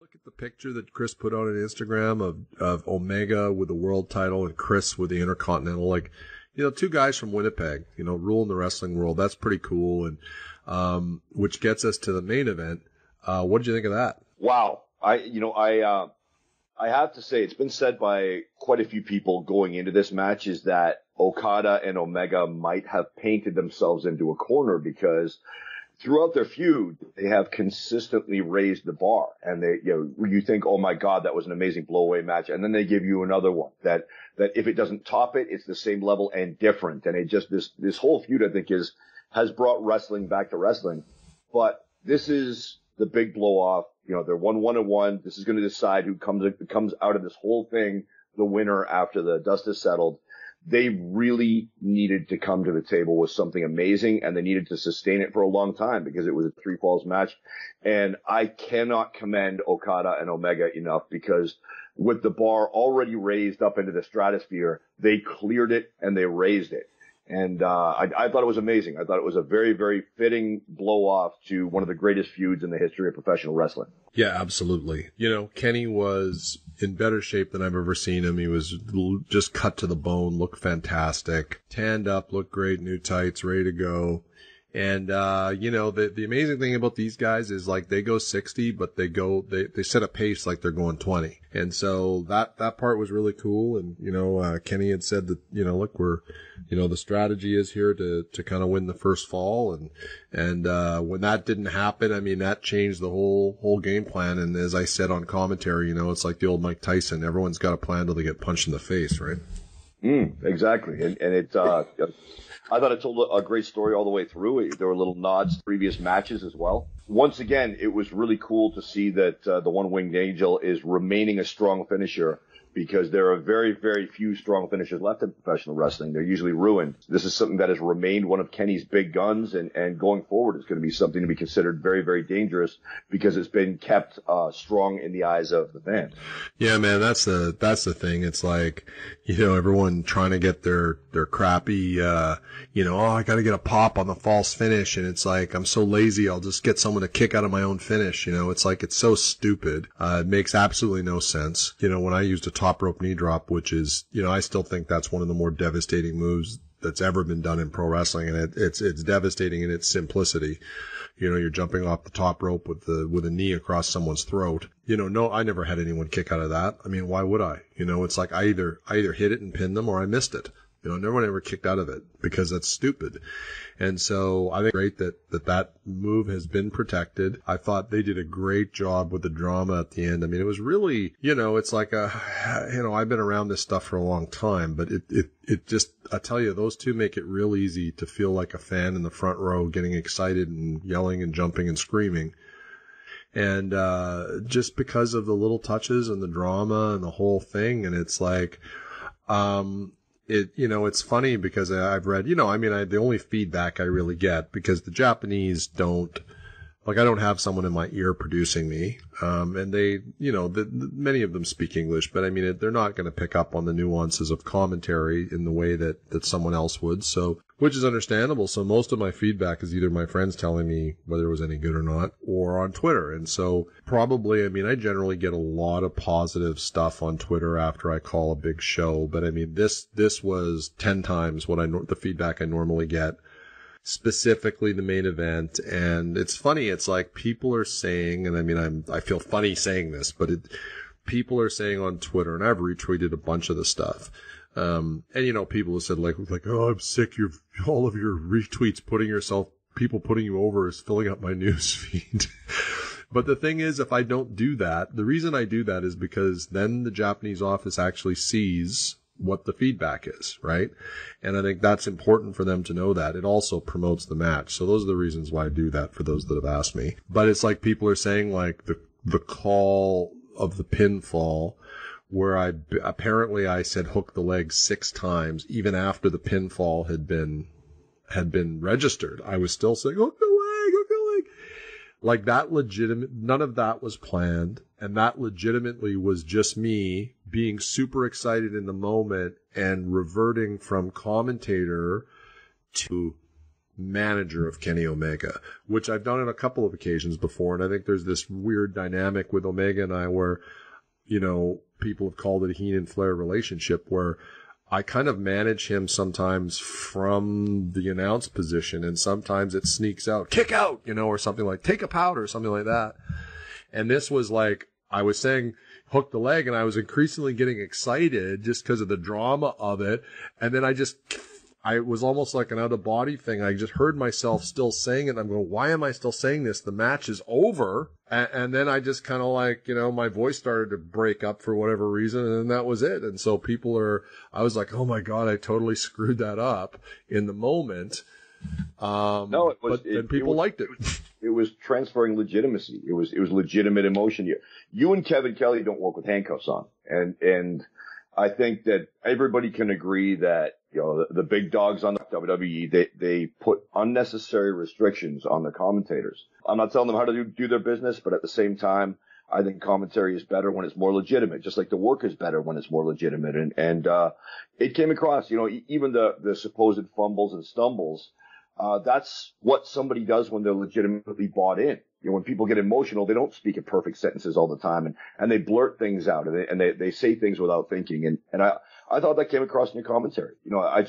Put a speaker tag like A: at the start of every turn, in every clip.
A: Look at the picture that Chris put out on Instagram of Omega with the world title and Chris with the Intercontinental. Like, two guys from Winnipeg, ruling the wrestling world. That's pretty cool. And, which gets us to the main event. What did you think of that?
B: Wow. I have to say, it's been said by quite a few people going into this match is that Okada and Omega might have painted themselves into a corner because throughout their feud, they have consistently raised the bar. And you think, oh my God, that was an amazing blowaway match. And then they give you another one that if it doesn't top it, it's the same level and different. And it just, this whole feud, I think has brought wrestling back to wrestling. But this is the big blow off. They're 1-1-1. This is going to decide who comes out of this whole thing, the winner after the dust is settled. They really needed to come to the table with something amazing, and they needed to sustain it for a long time because it was a three falls match. And I cannot commend Okada and Omega enough because with the bar already raised up into the stratosphere, they cleared it and they raised it. And I thought it was amazing. I thought it was a very, very fitting blow-off to one of the greatest feuds in the history of professional wrestling.
A: Yeah, absolutely. Kenny was in better shape than I've ever seen him. He was just cut to the bone, looked fantastic, tanned up, looked great, new tights, ready to go. And, the amazing thing about these guys is like they go 60, but they set a pace like they're going 20. And so that part was really cool. And, Kenny had said that, look, the strategy is here to kind of win the first fall. And when that didn't happen, I mean, that changed the whole game plan. And as I said on commentary, it's like the old Mike Tyson. Everyone's got a plan till they get punched in the face, right?
B: Exactly. And it, I thought it told a great story all the way through. There were little nods to previous matches as well. Once again, it was really cool to see that the One-Winged Angel is remaining a strong finisher because there are very, very few strong finishers left in professional wrestling. They're usually ruined. This is something that has remained one of Kenny's big guns, and going forward, it's going to be something to be considered very, very dangerous because it's been kept strong in the eyes of the fans.
A: Yeah, man, that's the thing. It's like, everyone trying to get their crappy, I got to get a pop on the false finish, and it's like, I'm so lazy, I'll just get someone to kick out of my own finish. It's like, it's so stupid. It makes absolutely no sense. When I used a top rope knee drop, which is, I still think that's one of the more devastating moves that's ever been done in pro wrestling, and it's devastating in its simplicity. You're jumping off the top rope with a knee across someone's throat. No, I never had anyone kick out of that. I mean, why would I? It's like I either hit it and pinned them or I missed it. No one ever kicked out of it because that's stupid. And so I think it's great that move has been protected. I thought they did a great job with the drama at the end. I mean, it was really, it's like I've been around this stuff for a long time, but it just, I tell you, those two make it real easy to feel like a fan in the front row getting excited and yelling and jumping and screaming. And, just because of the little touches and the drama and the whole thing. And it's like, it's funny because I've read, the only feedback I really get, because the Japanese don't, like, I don't have someone in my ear producing me. And they, many of them speak English, but I mean, they're not going to pick up on the nuances of commentary in the way that someone else would. So, which is understandable. So most of my feedback is either my friends telling me whether it was any good or not, or on Twitter. And so probably, I generally get a lot of positive stuff on Twitter after I call a big show. But I mean, this was 10 times the feedback I normally get. Specifically the main event. And it's funny, it's like people are saying, and I feel funny saying this, but people are saying on Twitter, and I've retweeted a bunch of the stuff. And people have said like, oh, I'm sick. All of your retweets people putting you over is filling up my news feed. But the thing is, if I don't do that, the reason I do that is because then the Japanese office actually sees what the feedback is, right? And I think that's important for them to know that. It also promotes the match. So those are the reasons why I do that for those that have asked me. But it's like people are saying like the call of the pinfall, where apparently I said hook the leg 6 times, even after the pinfall had been registered. I was still saying hook the leg, hook the leg. Like that none of that was planned. And that legitimately was just me being super excited in the moment and reverting from commentator to manager of Kenny Omega, which I've done on a couple of occasions before. And I think there's this weird dynamic with Omega and I where, you know, people have called it a Heenan Flair relationship where I kind of manage him sometimes from the announce position, and sometimes it sneaks out, kick out, you know, or something like take a powder or something like that. And this was like, I was saying, hook the leg, and I was increasingly getting excited just because of the drama of it. And then I was almost like an out-of-body thing. I just heard myself still saying it, and I'm going, why am I still saying this? The match is over. And then I just kind of like, you know, my voice started to break up for whatever reason, and that was it. And so I was like, oh my God, I totally screwed that up in the moment.
B: No, it was,
A: and people liked it.
B: It was transferring legitimacy. It was legitimate emotion. You and Kevin Kelly don't work with handcuffs on. And I think that everybody can agree that, you know, the big dogs on the WWE, they put unnecessary restrictions on the commentators. I'm not telling them how to do their business, but at the same time, I think commentary is better when it's more legitimate, just like the work is better when it's more legitimate. And it came across, you know, even the supposed fumbles and stumbles, that's what somebody does when they're legitimately bought in. You know, when people get emotional, they don't speak in perfect sentences all the time, and they blurt things out, and they say things without thinking. And I thought that came across in your commentary. You know,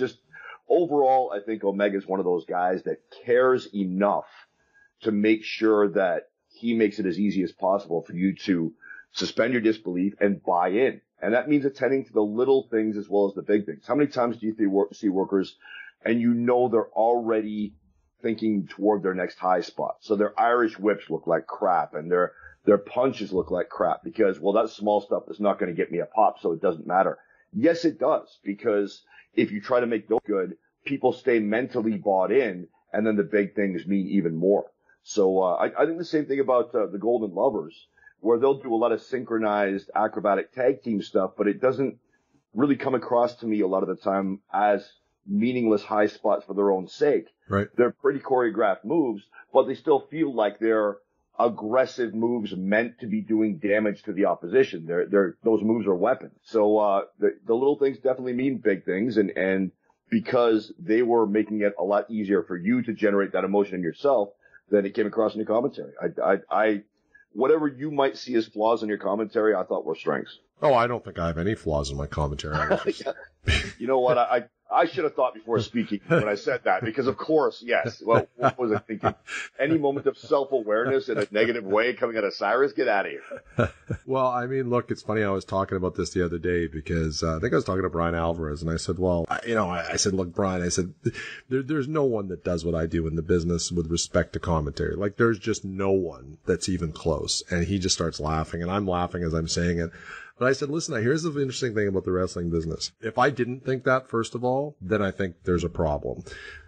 B: overall, I think Omega is one of those guys that cares enough to make sure that he makes it as easy as possible for you to suspend your disbelief and buy in. And that means attending to the little things as well as the big things. How many times do you see workers and you know they're already thinking toward their next high spot? So their Irish whips look like crap, and their punches look like crap because, well, that small stuff is not going to get me a pop, so it doesn't matter. Yes, it does, because if you try to make those good, people stay mentally bought in, and then the big things mean even more. So I think the same thing about the Golden Lovers, where they'll do a lot of synchronized acrobatic tag team stuff, but it doesn't really come across to me a lot of the time as meaningless high spots for their own sake.
A: Right.
B: They're pretty choreographed moves, but they still feel like they're aggressive moves meant to be doing damage to the opposition. Those moves are weapons. So the little things definitely mean big things, and because they were making it a lot easier for you to generate that emotion in yourself, then it came across in your commentary. I whatever you might see as flaws in your commentary, I thought were strengths.
A: Oh, I don't think I have any flaws in my commentary.
B: You know what? I should have thought before speaking when I said that, because of course, yes. Well, what was I thinking? Any moment of self-awareness in a negative way coming out of Cyrus? Get out of here.
A: Well, I mean, look, it's funny. I was talking about this the other day because I think I was talking to Brian Alvarez, and I said, well, I said, look, Brian, I said, there's no one that does what I do in the business with respect to commentary. Like, there's just no one that's even close. And he just starts laughing, and I'm laughing as I'm saying it. But I said, listen, here's the interesting thing about the wrestling business. If I didn't think that, first of all, then I think there's a problem.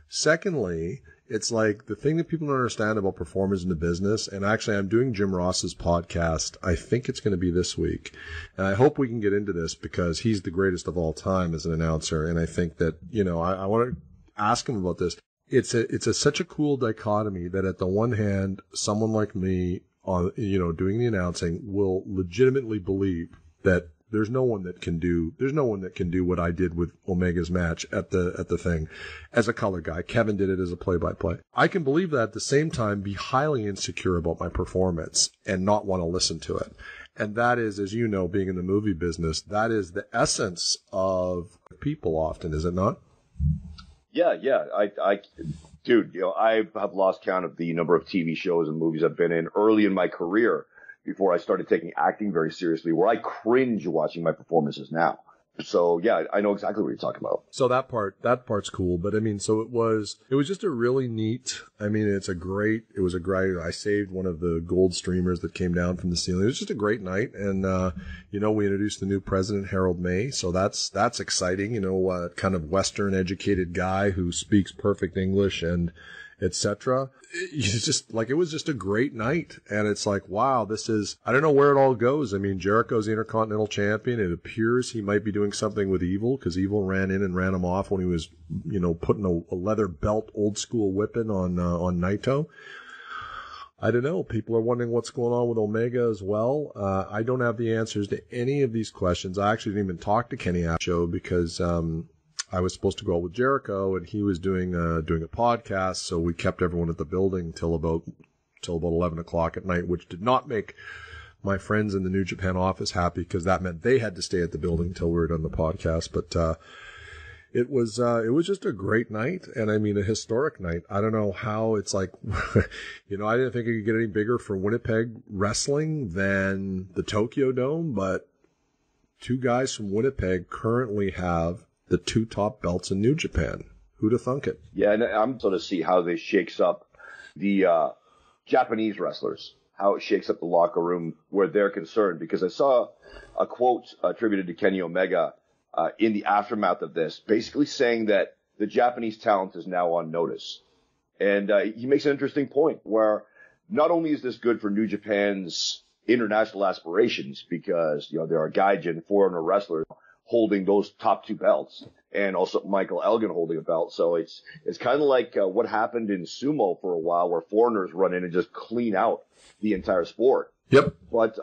A: Secondly, it's like the thing that people don't understand about performers in the business, and actually I'm doing Jim Ross's podcast. I think it's going to be this week. And I hope we can get into this because he's the greatest of all time as an announcer. And I think that, you know, I want to ask him about this. It's such a cool dichotomy that at the one hand, someone like me on, you know, doing the announcing will legitimately believe that there's no one that can do what I did with Omega's match at the thing as a color guy. Kevin did it as a play-by-play. I can believe that at the same time be highly insecure about my performance and not want to listen to it. And that is, as you know, being in the movie business, that is the essence of people often, is it not?
B: Yeah. Dude, you know, I have lost count of the number of TV shows and movies I've been in early in my career before I started taking acting very seriously, where I cringe watching my performances now. So yeah, I know exactly what you're talking about.
A: So that part's cool, but I mean, so it was just a really neat, I mean, it was a great, I saved one of the gold streamers that came down from the ceiling. It was just a great night. And, you know, we introduced the new president, Harold May. So that's exciting, you know, kind of Western educated guy who speaks perfect English and etc. It's just like, it was just a great night. And it's like, wow, I don't know where it all goes. I mean, Jericho's the Intercontinental Champion. It appears he might be doing something with Evil, because Evil ran in and ran him off when he was, you know, putting a leather belt, old school whipping on Naito. I don't know. People are wondering what's going on with Omega as well. I don't have the answers to any of these questions. I actually didn't even talk to Kenny after the show because, I was supposed to go out with Jericho, and he was doing a podcast, so we kept everyone at the building till about 11 o'clock at night, which did not make my friends in the New Japan office happy, because that meant they had to stay at the building till we were done the podcast. But it was just a great night, and I mean a historic night. I don't know how it's like, you know, I didn't think it could get any bigger for Winnipeg wrestling than the Tokyo Dome, but two guys from Winnipeg currently have the two top belts in New Japan. Who'd have thunk it?
B: Yeah, and I'm sort of see how this shakes up the Japanese wrestlers, how it shakes up the locker room where they're concerned, because I saw a quote attributed to Kenny Omega in the aftermath of this, basically saying that the Japanese talent is now on notice. And he makes an interesting point where not only is this good for New Japan's international aspirations, because, you know, there are Gaijin foreigner wrestlers holding those top two belts, and also Michael Elgin holding a belt. So it's kind of like what happened in sumo for a while, where foreigners run in and just clean out the entire sport.
A: Yep.
B: But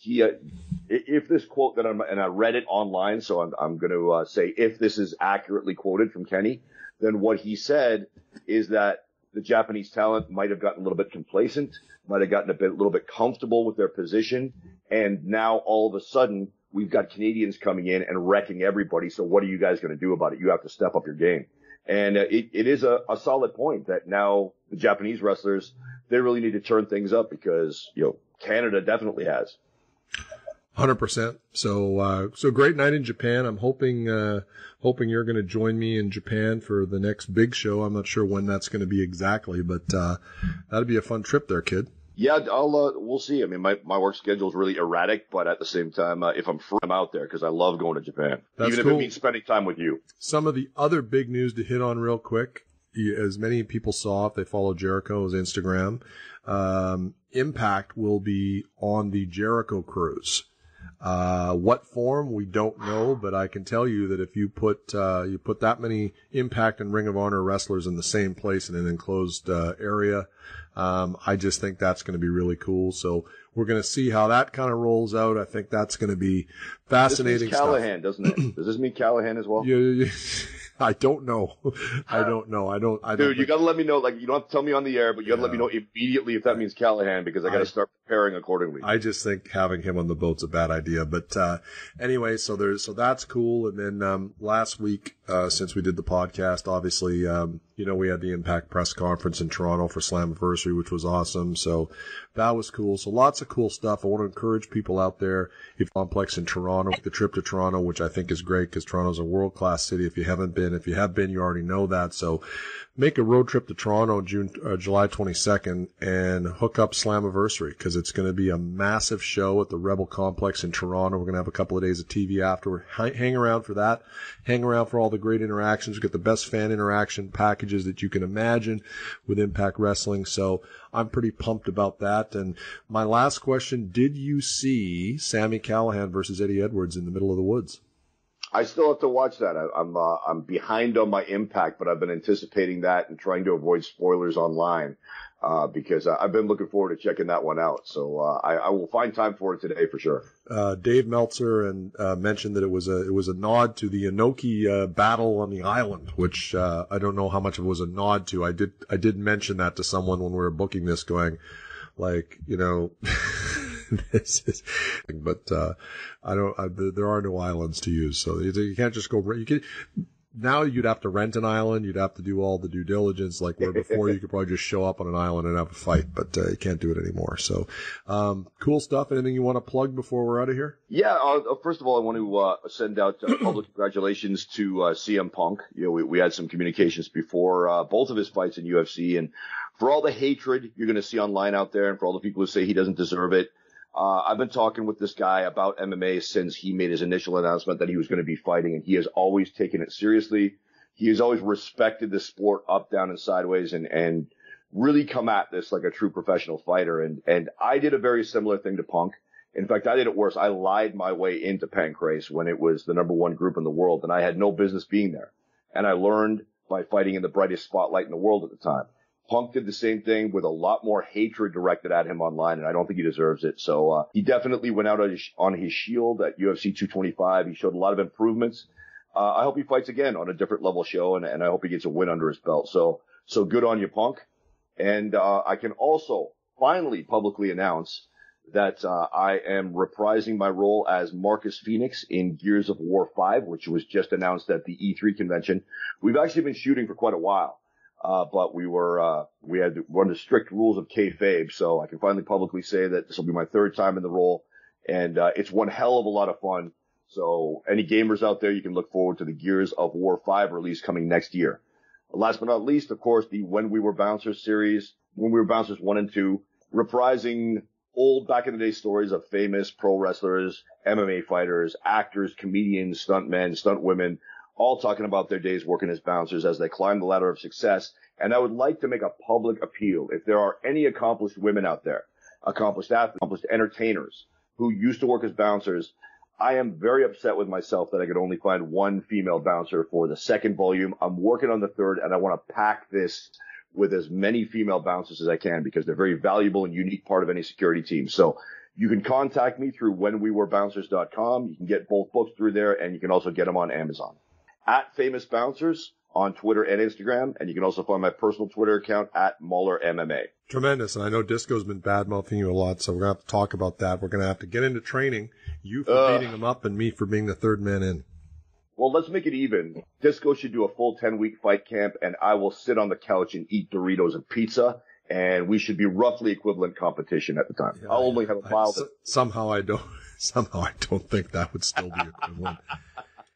B: if this quote that and I read it online, so I'm going to say if this is accurately quoted from Kenny, then what he said is that the Japanese talent might have gotten a little bit complacent, might have gotten a little bit comfortable with their position, and now all of a sudden we've got Canadians coming in and wrecking everybody. So what are you guys going to do about it? You have to step up your game. And it is a solid point that now the Japanese wrestlers, they really need to turn things up, because, you know, Canada definitely has.
A: 100%. So great night in Japan. I'm hoping you're going to join me in Japan for the next big show. I'm not sure when that's going to be exactly, but that'd be a fun trip there, kid. Yeah,
B: we'll see. I mean, my work schedule is really erratic, but at the same time, if I'm free, I'm out there, because I love going to Japan.
A: That's
B: even
A: cool.
B: If it means spending time with you.
A: Some of the other big news to hit on real quick, as many people saw if they follow Jericho's Instagram, Impact will be on the Jericho cruise. What form, we don't know, but I can tell you that if you put that many Impact and Ring of Honor wrestlers in the same place in an enclosed area, I just think that's going to be really cool. So we're going to see how that kind of rolls out. I think that's going to be fascinating.
B: This means Callahan, doesn't it? Does this mean Callahan as well?
A: Yeah. I don't know. I don't.
B: Dude, you got to let me know. Like, you don't have to tell me on the air, but you got to let me know immediately if that means Callahan, because I got to start preparing accordingly.
A: I just think having him on the boat's a bad idea. But anyway, so that's cool. And then last week, since we did the podcast, obviously, we had the Impact press conference in Toronto for Slammiversary, which was awesome. So that was cool. So lots of cool stuff. I want to encourage people out there, if complex in Toronto, the trip to Toronto, which I think is great, because Toronto's a world-class city. If you haven't been, if you have been, you already know that. So make a road trip to Toronto July 22nd and hook up Slammiversary, because it's going to be a massive show at the Rebel Complex in Toronto. We're going to have a couple of days of TV afterward. Hang around for that. Hang around for all the great interactions. We've got the best fan interaction packages that you can imagine with Impact Wrestling. So I'm pretty pumped about that. And my last question, did you see Sami Callihan versus Eddie Edwards in the middle of the woods?
B: I still have to watch that. I'm behind on my Impact, but I've been anticipating that and trying to avoid spoilers online, because I've been looking forward to checking that one out. So I will find time for it today for sure.
A: Dave Meltzer mentioned that it was a nod to the Inoki battle on the island, which I don't know how much it was a nod to. I did mention that to someone when we were booking this, going like, this is, but there are no islands to use, so you can't just go. Now you'd have to rent an island. You'd have to do all the due diligence, like where before you could probably just show up on an island and have a fight, but you can't do it anymore. So, cool stuff. Anything you want to plug before we're out of here?
B: Yeah. First of all, I want to send out public congratulations to CM Punk. We had some communications before both of his fights in UFC, and for all the hatred you're going to see online out there, and for all the people who say he doesn't deserve it, I've been talking with this guy about MMA since he made his initial announcement that he was going to be fighting, and he has always taken it seriously. He has always respected the sport up, down, and sideways, and really come at this like a true professional fighter. And I did a very similar thing to Punk. In fact, I did it worse. I lied my way into Pancrase when it was the #1 group in the world, and I had no business being there. And I learned by fighting in the brightest spotlight in the world at the time. Punk did the same thing with a lot more hatred directed at him online, and I don't think he deserves it. So he definitely went out on his shield at UFC 225. He showed a lot of improvements. I hope he fights again on a different level show, and I hope he gets a win under his belt. So good on you, Punk. And I can also finally publicly announce that I am reprising my role as Marcus Phoenix in Gears of War 5, which was just announced at the E3 convention. We've actually been shooting for quite a while, but we had one of the strict rules of kayfabe, so I can finally publicly say that this will be my third time in the role, and it's one hell of a lot of fun. So any gamers out there, you can look forward to the Gears of War 5 release coming next year. Last but not least, of course, the When We Were Bouncers series, When We Were Bouncers 1 and 2, reprising old back in the day stories of famous pro wrestlers, MMA fighters, actors, comedians, stuntmen, stuntwomen, all talking about their days working as bouncers as they climb the ladder of success. And I would like to make a public appeal. If there are any accomplished women out there, accomplished athletes, accomplished entertainers who used to work as bouncers, I am very upset with myself that I could only find one female bouncer for the second volume. I'm working on the third, and I want to pack this with as many female bouncers as I can because they're a very valuable and unique part of any security team. So you can contact me through whenwewerebouncers.com. You can get both books through there, and you can also get them on Amazon. At Famous Bouncers on Twitter and Instagram, and you can also find my personal Twitter account at MaulerMMA.
A: Tremendous. And I know Disco's been bad-mouthing you a lot, so we're going to have to talk about that. We're going to have to get into training, you for beating him up and me for being the third man in.
B: Well, let's make it even. Disco should do a full 10-week fight camp, and I will sit on the couch and eat Doritos and pizza, and we should be roughly equivalent competition at the time. Yeah, I'll only have a file.
A: Somehow I don't think that would still be equivalent.